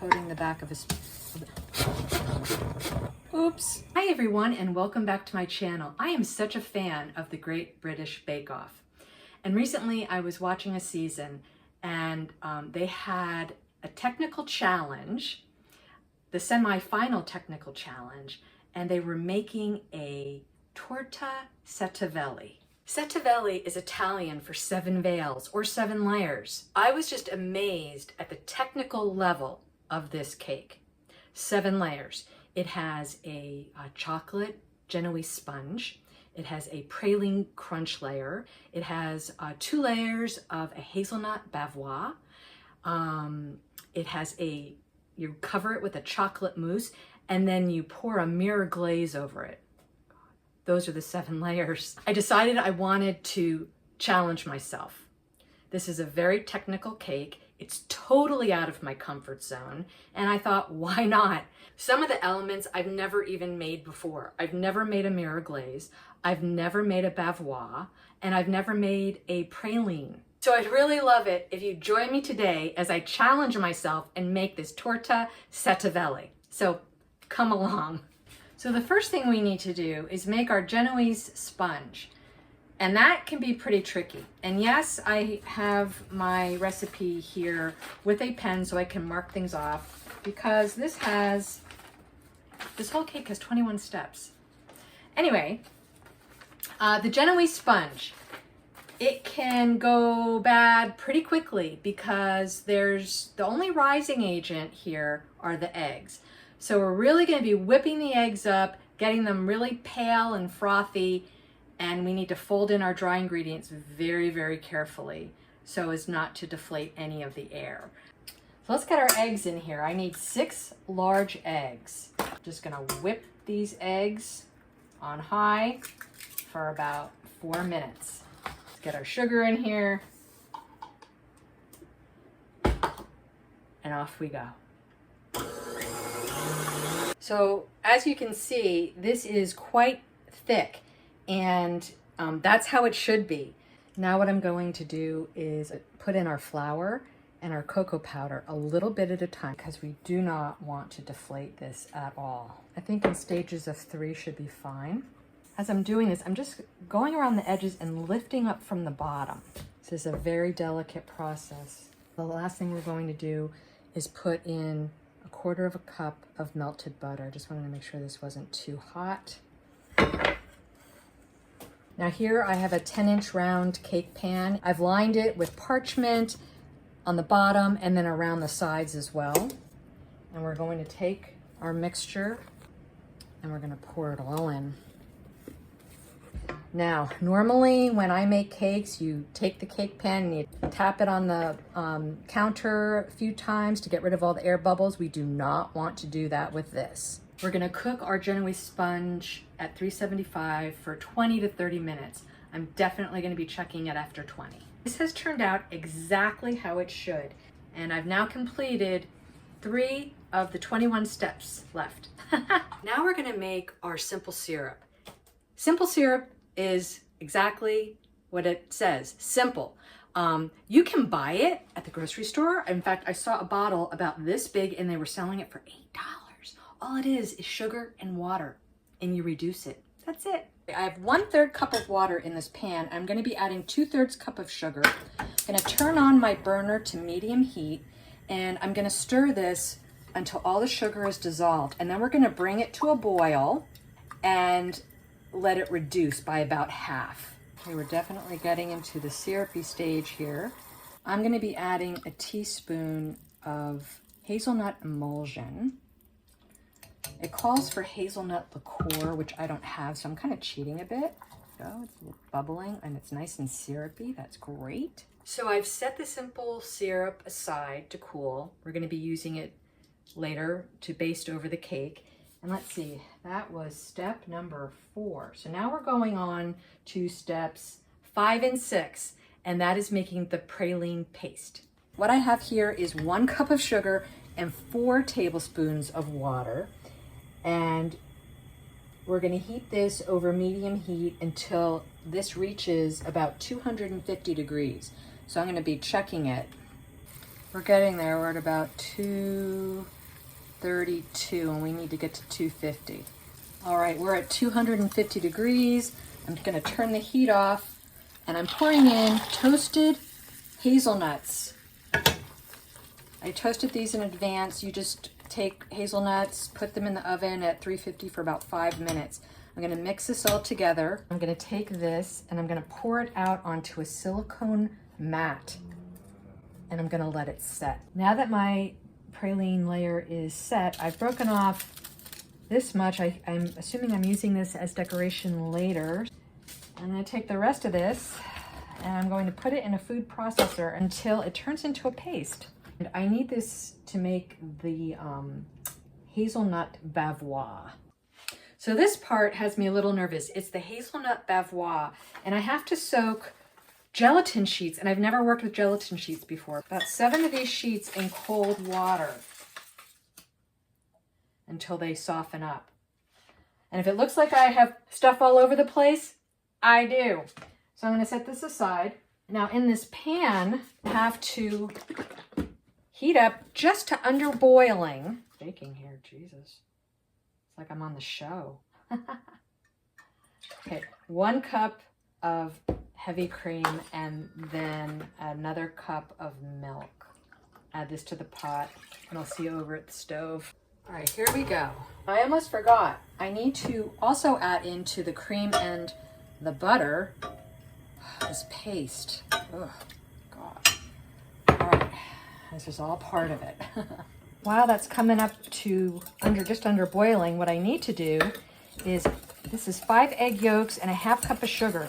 Coating the back of his... Oops. Hi everyone and welcome back to my channel. I am such a fan of the Great British Bake Off. And recently I was watching a season and they had a technical challenge, the semi-final technical challenge, and they were making a Torta Setteveli. Setteveli is Italian for 7 veils or 7 layers. I was just amazed at the technical level of this cake. 7 layers. It has a chocolate Genoise sponge. It has a praline crunch layer. It has 2 layers of a Hazelnut Bavarois. It has you cover it with a chocolate mousse and then you pour a mirror glaze over it. Those are the 7 layers. I decided I wanted to challenge myself. This is a very technical cake. It's totally out of my comfort zone. And I thought, why not? Some of the elements I've never even made before. I've never made a mirror glaze. I've never made a Bavarois. And I've never made a praline. So I'd really love it if you join me today as I challenge myself and make this Torta Setteveli. So come along. So the first thing we need to do is make our Genoise sponge. And that can be pretty tricky. And yes, I have my recipe here with a pen so I can mark things off because this whole cake has 21 steps. Anyway, the Genoise sponge, it can go bad pretty quickly because the only rising agent here are the eggs. So we're really going to be whipping the eggs up, getting them really pale and frothy, and we need to fold in our dry ingredients very, very carefully so as not to deflate any of the air. So let's get our eggs in here. I need 6 large eggs. Just going to whip these eggs on high for about 4 minutes. Let's get our sugar in here. And off we go. So as you can see, this is quite thick and that's how it should be. Now what I'm going to do is put in our flour and our cocoa powder a little bit at a time because we do not want to deflate this at all. I think in stages of 3 should be fine. As I'm doing this, I'm just going around the edges and lifting up from the bottom. This is a very delicate process. The last thing we're going to do is put in 1/4 cup of melted butter. I just wanted to make sure this wasn't too hot. Now here I have a 10-inch round cake pan. I've lined it with parchment on the bottom and then around the sides as well. And we're going to take our mixture and we're going to pour it all in. Now, normally when I make cakes, you take the cake pan and you tap it on the counter a few times to get rid of all the air bubbles. We do not want to do that with this. We're gonna cook our Genoise sponge at 375 for 20 to 30 minutes. I'm definitely gonna be checking it after 20. This has turned out exactly how it should. And I've now completed 3 of the 21 steps left. Now we're gonna make our simple syrup. Simple syrup is exactly what it says, simple. You can buy it at the grocery store. In fact, I saw a bottle about this big and they were selling it for $8. All it is sugar and water and you reduce it. That's it. I have 1/3 cup of water in this pan. I'm gonna be adding 2/3 cup of sugar. I'm gonna turn on my burner to medium heat and I'm gonna stir this until all the sugar is dissolved. And then we're gonna bring it to a boil and let it reduce by about half. Okay, we're definitely getting into the syrupy stage here. I'm going to be adding a teaspoon of hazelnut emulsion. It calls for hazelnut liqueur, which I don't have, so I'm kind of cheating a bit. So it's bubbling and it's nice and syrupy. That's great. So I've set the simple syrup aside to cool. We're going to be using it later to baste over the cake. And let's see, that was step number 4. So now we're going on to steps 5 and 6, and that is making the praline paste. What I have here is 1 cup of sugar and 4 tablespoons of water. And we're gonna heat this over medium heat until this reaches about 250 degrees. So I'm gonna be checking it We're getting there. We're at about 232 and we need to get to 250. All right, we're at 250 degrees. I'm gonna turn the heat off and I'm pouring in toasted hazelnuts. I toasted these in advance. You just take hazelnuts, put them in the oven at 350 for about 5 minutes. I'm gonna mix this all together. I'm gonna take this and I'm gonna pour it out onto a silicone mat and I'm gonna let it set. Now that my praline layer is set, I've broken off this much. I'm assuming I'm using this as decoration later. I'm gonna take the rest of this and I'm going to put it in a food processor until it turns into a paste. And I need this to make the Hazelnut Bavarois. So this part has me a little nervous. It's the Hazelnut Bavarois, and I have to soak gelatin sheets, and I've never worked with gelatin sheets before. About 7 of these sheets in cold water until they soften up. And if it looks like I have stuff all over the place, I do. So I'm gonna set this aside. Now in this pan, I have to heat up just to under boiling. Baking here, Jesus. It's like I'm on the show. Okay, 1 cup of heavy cream and then another cup of milk. Add this to the pot and I'll see you over at the stove. All right, here we go. I almost forgot. I need to also add into the cream and the butter this paste. Oh, God. All right, this is all part of it. While that's coming up to just under boiling, what I need to do is, this is 5 egg yolks and a ½ cup of sugar.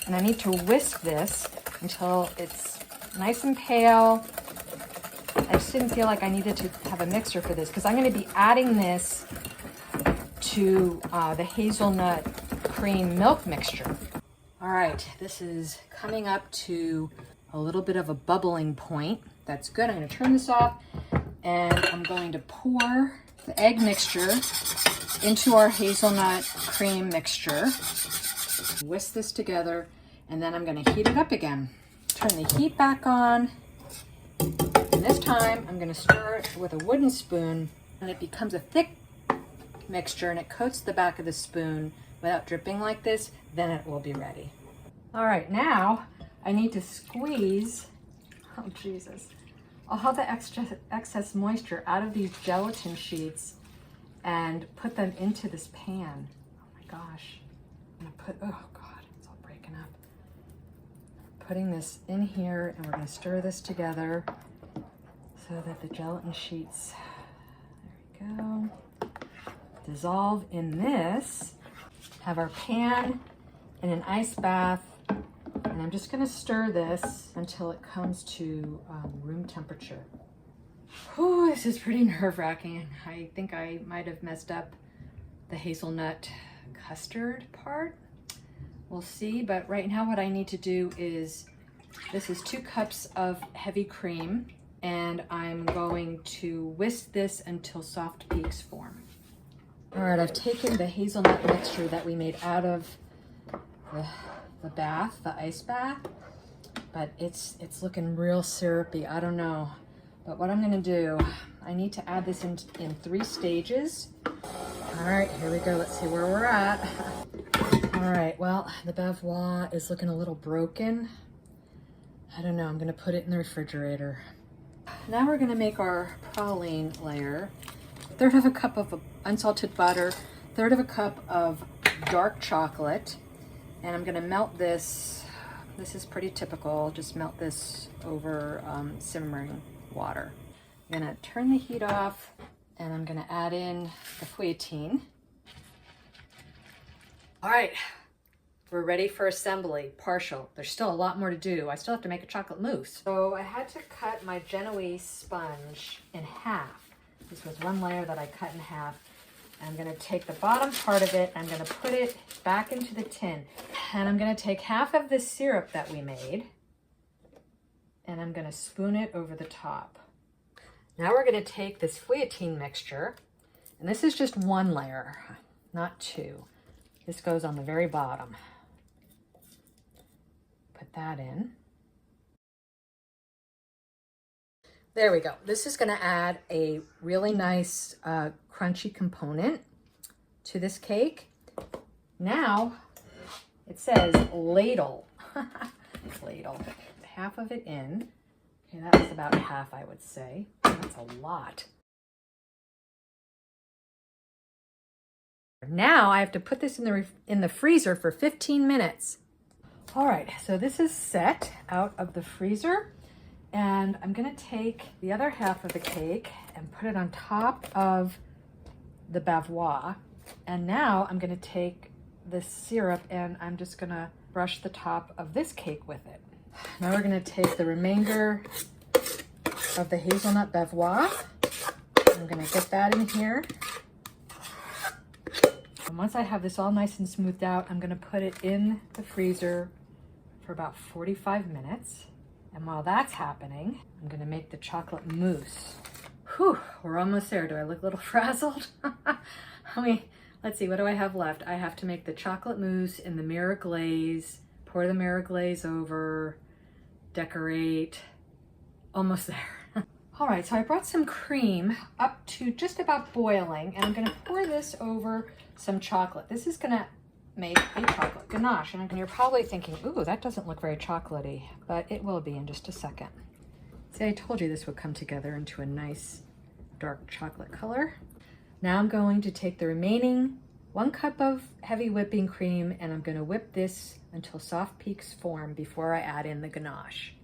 And I need to whisk this until it's nice and pale. I just didn't feel like I needed to have a mixer for this because I'm going to be adding this to the hazelnut cream milk mixture. All right, this is coming up to a little bit of a bubbling point. That's good. I'm going to turn this off and I'm going to pour the egg mixture into our hazelnut cream mixture. Whisk this together and then I'm going to heat it up again. Turn the heat back on. And this time I'm going to stir it with a wooden spoon and it becomes a thick mixture and it coats the back of the spoon without dripping like this, then it will be ready. All right, now I need to squeeze, oh Jesus, all the excess moisture out of these gelatin sheets and put them into this pan. Oh my gosh. I'm gonna put, oh God, it's all breaking up. Putting this in here and we're gonna stir this together so that the gelatin sheets, there we go, dissolve in this. Have our pan in an ice bath, and I'm just gonna stir this until it comes to room temperature. Whew, this is pretty nerve-wracking. I think I might have messed up the hazelnut custard part. We'll see, but right now what I need to do is, this is 2 cups of heavy cream, and I'm going to whisk this until soft peaks form. All right, I've taken the hazelnut mixture that we made out of the bath, the ice bath, but it's looking real syrupy. I don't know. But what I'm gonna do, I need to add this in 3 stages. All right, here we go. Let's see where we're at. All right, well, the Bavarois is looking a little broken. I don't know, I'm gonna put it in the refrigerator. Now we're gonna make our praline layer. 1/3 of a cup of unsalted butter, 1/3 of a cup of dark chocolate, and I'm gonna melt this. This is pretty typical, just melt this over simmering water. I'm gonna turn the heat off and I'm gonna add in the fouettine. All right, we're ready for assembly, partial. There's still a lot more to do. I still have to make a chocolate mousse. So I had to cut my Genoise sponge in half. This was 1 layer that I cut in half. I'm gonna take the bottom part of it, I'm gonna put it back into the tin. And I'm gonna take half of this syrup that we made, and I'm gonna spoon it over the top. Now we're gonna take this fouettine mixture, and this is just 1 layer, not 2. This goes on the very bottom. Put that in. There we go. This is going to add a really nice crunchy component to this cake. Now it says ladle. Ladle. Half of it in. Okay, that was about half, I would say. That's a lot. Now I have to put this in the freezer for 15 minutes. All right, so this is set out of the freezer, and I'm gonna take the other half of the cake and put it on top of the Bavarois. And now I'm gonna take this syrup and I'm just gonna brush the top of this cake with it. Now we're gonna take the remainder of the Hazelnut Bavarois. I'm gonna get that in here. And once I have this all nice and smoothed out, I'm gonna put it in the freezer for about 45 minutes. And while that's happening, I'm gonna make the chocolate mousse. Whew, we're almost there. Do I look a little frazzled? Let's see, what do I have left? I have to make the chocolate mousse in the mirror glaze, pour the mirror glaze over, decorate, almost there. All right, so I brought some cream up to just about boiling, and I'm gonna pour this over some chocolate. This is gonna make a chocolate ganache. And you're probably thinking, ooh, that doesn't look very chocolatey, but it will be in just a second. See, I told you this would come together into a nice dark chocolate color. Now I'm going to take the remaining 1 cup of heavy whipping cream, and I'm gonna whip this until soft peaks form before I add in the ganache.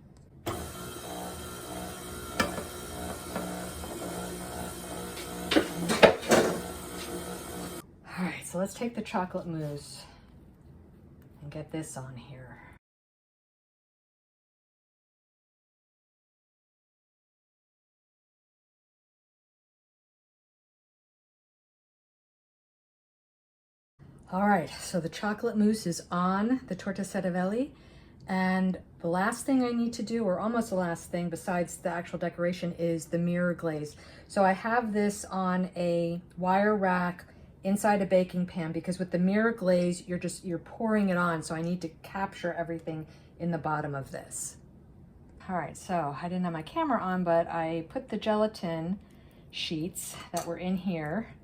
All right, so let's take the chocolate mousse and get this on here. All right, so the chocolate mousse is on the Torta Setteveli, and the last thing I need to do, or almost the last thing besides the actual decoration, is the mirror glaze. So I have this on a wire rack inside a baking pan, because with the mirror glaze, you're pouring it on, so I need to capture everything in the bottom of this. All right, so I didn't have my camera on, but I put the gelatin sheets that were in here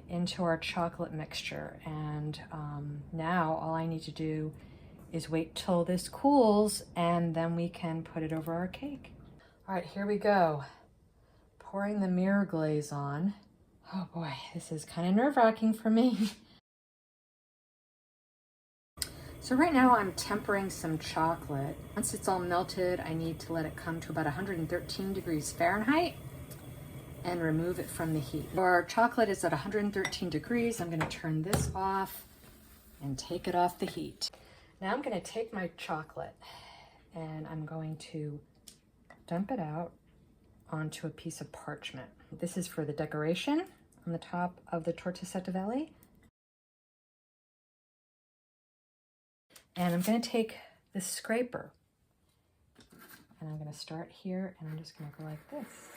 into our chocolate mixture, and now all I need to do is wait till this cools, and then we can put it over our cake. All right, here we go. Pouring the mirror glaze on. Oh boy, this is kind of nerve-wracking for me. So right now I'm tempering some chocolate. Once it's all melted, I need to let it come to about 113 degrees Fahrenheit and remove it from the heat. Our chocolate is at 113 degrees. I'm gonna turn this off and take it off the heat. Now I'm gonna take my chocolate and I'm going to dump it out onto a piece of parchment. This is for the decoration on the top of the Torta Setteveli. And I'm gonna take this scraper and I'm gonna start here, and I'm just gonna go like this.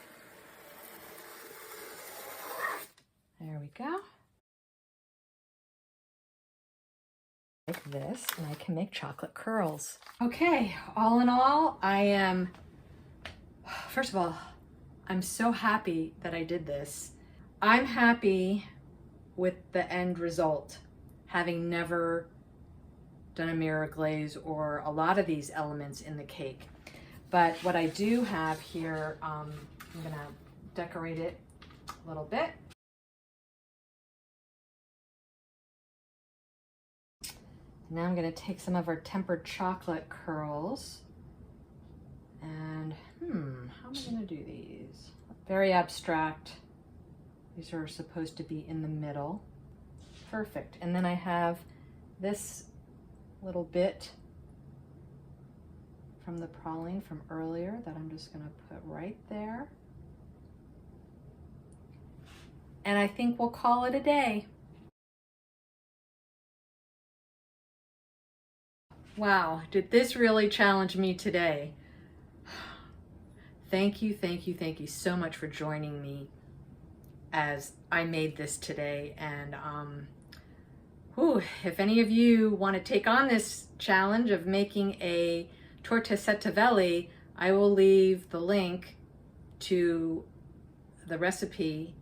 There we go. Like this, and I can make chocolate curls. Okay, all in all, first of all, I'm so happy that I did this. I'm happy with the end result, having never done a mirror glaze or a lot of these elements in the cake. But what I do have here, I'm gonna decorate it a little bit. Now I'm gonna take some of our tempered chocolate curls and, how am I gonna do these? Very abstract. These are supposed to be in the middle. Perfect. And then I have this little bit from the praline from earlier that I'm just gonna put right there. And I think we'll call it a day. Wow, did this really challenge me today? Thank you so much for joining me as I made this today. And if any of you want to take on this challenge of making a Torta Setteveli, I will leave the link to the recipe.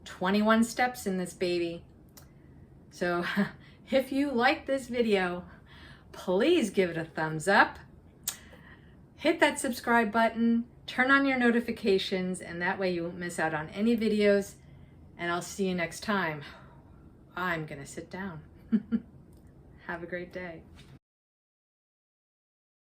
21 steps in this baby. So if you like this video, please give it a thumbs up. Hit that subscribe button, turn on your notifications, and that way you won't miss out on any videos. And I'll see you next time. I'm gonna sit down. Have a great day.